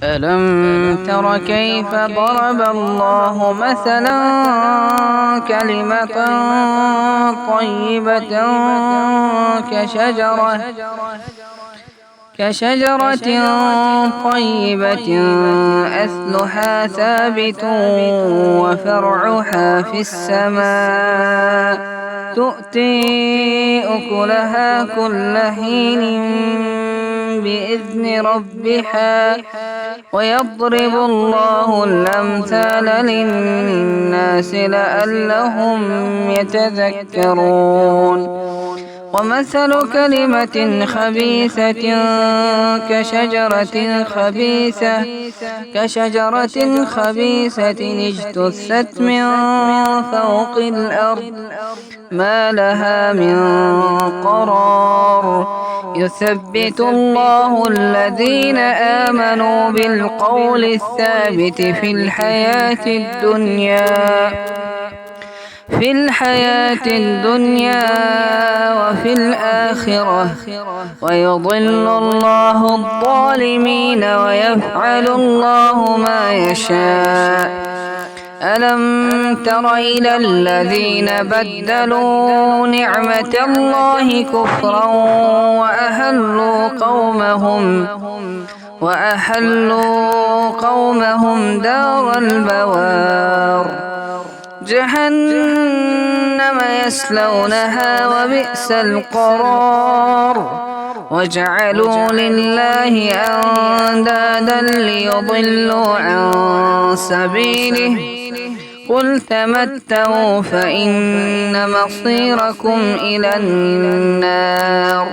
ألم تر كيف ضرب الله مثلا كلمة طيبة كشجرة طيبة أصلها ثابت وفرعها في السماء تؤتي أكلها كل حين بإذن ربها ويضرب الله الأمثال للناس لعلهم يتذكرون ومثل كلمة خبيثة كشجرة خبيثة اجتثت من فوق الأرض ما لها من قرار يثبت الله الذين آمنوا بالقول الثابت في الحياة الدنيا وفي الآخرة ويضل الله الظالمين ويفعل الله ما يشاء. ألم تر إلى الذين بدلوا نعمة الله كفرا وأحلوا قومهم دار البوار جهنم يصلونها وبئس القرار وجعلوا لله أندادا ليضلوا عن سبيله قل تمتعوا فإن مصيركم إلى النار.